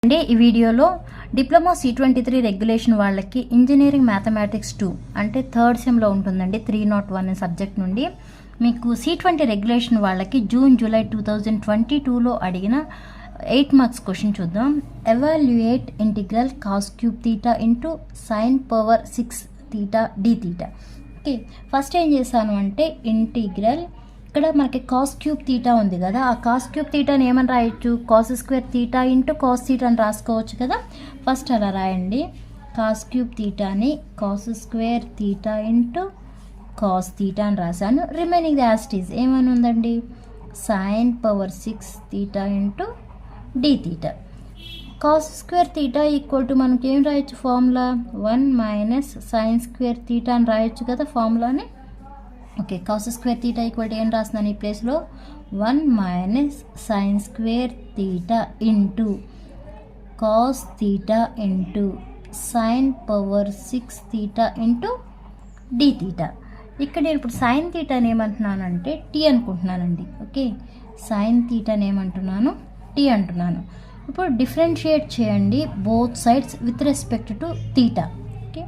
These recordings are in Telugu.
అంటే ఈ వీడియోలో డిప్లొమా C23 రెగ్యులేషన్ వాళ్ళకి ఇంజనీరింగ్ మ్యాథమెటిక్స్ 2 అంటే థర్డ్ సెమ్లో ఉంటుందండి 301 సబ్జెక్ట్ నుండి. మీకు C20 రెగ్యులేషన్ వాళ్ళకి జూలై 2022లో అడిగిన 8 మార్క్స్ క్వశ్చన్ చూద్దాం. Evaluate integral cos cube theta into sine power 6 theta d theta. Okay, first ఏం చేశాను అంటే ఇంటిగ్రల్, ఇక్కడ మనకి కాస్ క్యూబ్ థీటా ఉంది కదా, ఆ కాస్ క్యూబ్ థీటాని ఏమని రాయొచ్చు, cos square theta into cos theta అని రాసుకోవచ్చు కదా. ఫస్ట్ అలా రాయండి, కాస్ క్యూబ్ థీటాని cos square theta into cos theta అని రాశాను. రిమైనింగ్ యాజ్ ఇట్ ఈజ్ ఏమని ఉందండి, sine power 6 theta into d theta. Cos square theta equal to మనకి ఏం రాయొచ్చు, formula 1 minus sine square theta అని రాయొచ్చు కదా ఫార్ములాని. Okay, cos square theta equal to ఏం రాస్తున్నాను ఈ ప్లేస్లో, 1 minus sine square theta into cos theta into sine power 6 theta into d theta. ఇక్కడ నేను ఇప్పుడు సైన్ థీటాని ఏమంటున్నానంటే టీ అనుకుంటున్నానండి. ఓకే, సైన్ థీటాని ఏమంటున్నాను, టీ అంటున్నాను. ఇప్పుడు డిఫరెన్షియేట్ చేయండి both sides with respect to theta. Okay,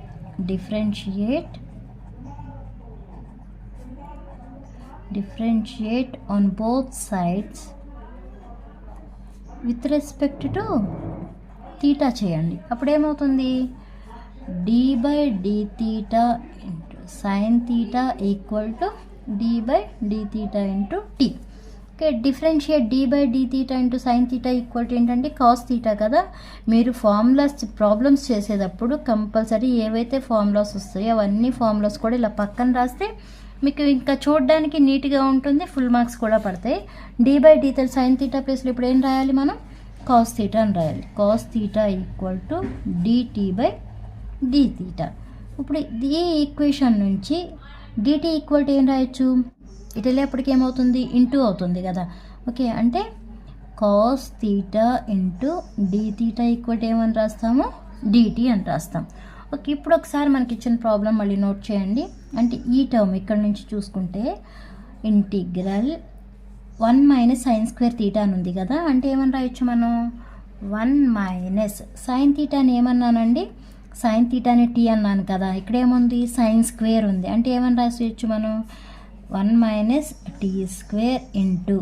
differentiate on both sides with respect to theta చేయండి. అప్పుడు ఏమవుతుంది, d by d theta into sin theta equal to d by d theta into t. Okay, differentiate d by d theta into sin theta equal to ఏంటంటే కాస్ థీటా కదా. మీరు ప్రాబ్లమ్స్ చేసేటప్పుడు కంపల్సరీ ఏవైతే ఫార్ములాస్ వస్తాయో అవన్నీ ఫార్ములాస్ కూడా ఇలా పక్కన రాస్తే మీకు ఇంకా చూడడానికి నీట్గా ఉంటుంది, ఫుల్ మార్క్స్ కూడా పడతాయి. D by d theta sine theta ప్లేస్లో ఇప్పుడు ఏం రాయాలి మనం, కాస్ థీటా అని రాయాలి. Cos theta equal to dt by d theta. ఇప్పుడు ఈ ఈక్వేషన్ నుంచి డిటీ ఈక్వల్ టు ఏం రాయొచ్చు, ఇటు వెళ్ళేప్పటికి ఏమవుతుంది, ఇంటూ అవుతుంది కదా. ఓకే, అంటే cos theta into d theta equal to ఏమని రాస్తాము, డిటీ అని రాస్తాం. ఓకే, ఇప్పుడు ఒకసారి మనకి ఇచ్చిన ప్రాబ్లం మళ్ళీ నోట్ చేయండి. అంటే ఈ టర్మ్ ఇక్కడ నుంచి చూసుకుంటే integral 1 minus sine square theta అని ఉంది కదా, అంటే ఏమని రాయొచ్చు మనం, 1 మైనస్ సైన్ థీటాని ఏమన్నానండి, సైన్ థీటాని టీ అన్నాను కదా. ఇక్కడ ఏముంది, సైన్ స్క్వేర్ ఉంది, అంటే ఏమని రాసేయచ్చు మనం, 1 minus t square into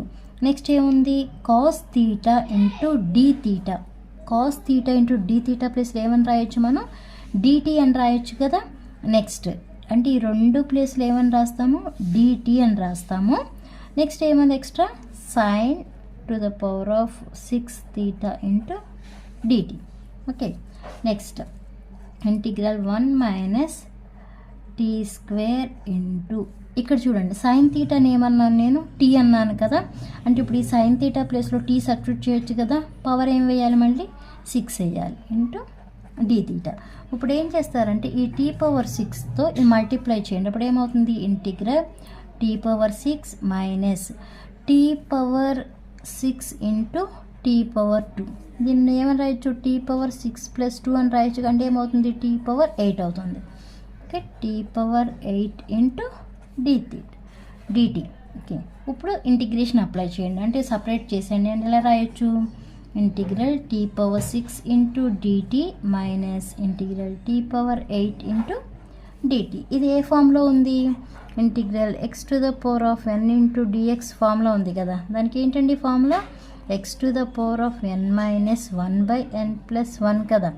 next ఏముంది, cos theta into d theta. Cos theta into d theta ప్లేస్లో ఏమని రాయొచ్చు మనం, డిటీ అని రాయొచ్చు కదా. నెక్స్ట్ అంటే ఈ రెండు ప్లేస్లో ఏమని రాస్తాము, డిటీ అని రాస్తాము. నెక్స్ట్ ఏమన్నా extra, sine to the power of 6 theta into dt. Okay, next integral 1 minus t square into, ఇక్కడ చూడండి సైన్ థీటాని ఏమన్నాను నేను, టీ అన్నాను కదా. అంటే ఇప్పుడు ఈ సైన్ థీటా ప్లేస్లో టీ సబ్స్టిట్యూట్ చేయొచ్చు కదా, పవర్ ఏం వేయాలి మళ్ళీ 6 వేయాలి ఇంటూ డి థీటా. ఇప్పుడు ఏం చేస్తారంటే ఈ టీ పవర్ 6తో ఈ మల్టిప్లై చేయండి. అప్పుడు ఏమవుతుంది, integral t power 6 minus t power 6 into t power 2. దీన్ని ఏమని రాయొచ్చు, టీ పవర్ 6 ప్లస్ 2 అని రాయొచ్చు. అంటే ఏమవుతుంది, టీ పవర్ 8 అవుతుంది. Okay, t power 8 into dt. Okay, ఇప్పుడు ఇంటిగ్రేషన్ అప్లై చేయండి, అంటే సపరేట్ చేసేయండి. అంటే ఎలా రాయొచ్చు, integral t power 6 into dt minus integral t power 8 into dt. ఇది ఏ ఫామ్లో ఉంది, integral x to the power of n into dx ఫామ్లో ఉంది కదా. దానికి ఏంటండి formula, x to the power of n minus 1 by n plus 1 కదా.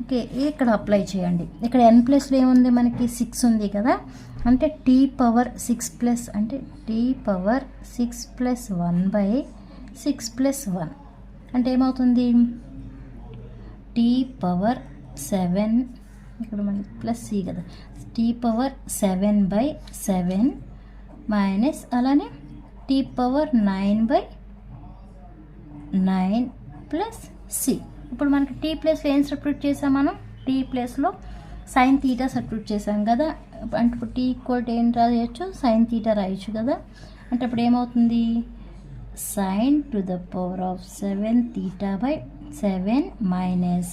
ఓకే, ఇక్కడ అప్లై చేయండి. ఇక్కడ ఎన్ ప్లస్లో ఏముంది మనకి 6 ఉంది కదా, అంటే టీ పవర్ 6 ప్లస్ అంటే t power 6 plus 1 by 6 plus 1 అంటే ఏమవుతుంది, టీ పవర్ 7, ఇక్కడ మనకి ప్లస్ సి కదా, టీ పవర్ 7 బై 7 మైనస్ అలానే t power 9 by 9 plus c. ఇప్పుడు మనకి టీ ప్లేస్లో ఏం సబ్స్టిట్యూట్ చేసాం మనం, టీ ప్లేస్లో సైన్ థీటా సబ్స్టిట్యూట్ చేసాం కదా. అంటే ఇప్పుడు టీ ఈక్వల్ టు ఏం రాయొచ్చు, సైన్ థీటా రాయొచ్చు కదా. అంటే అప్పుడు ఏమవుతుంది, sin to the power of 7 theta by 7 minus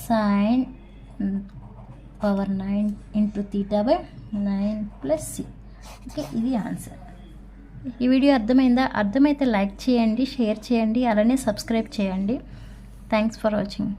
sin power 9 into theta by 9 plus c. Okay, ఇది ఆన్సర్. ఈ వీడియో అర్థమైందా? అర్థమైతే లైక్ చేయండి, షేర్ చేయండి, అలానే సబ్స్క్రైబ్ చేయండి. Thanks for watching.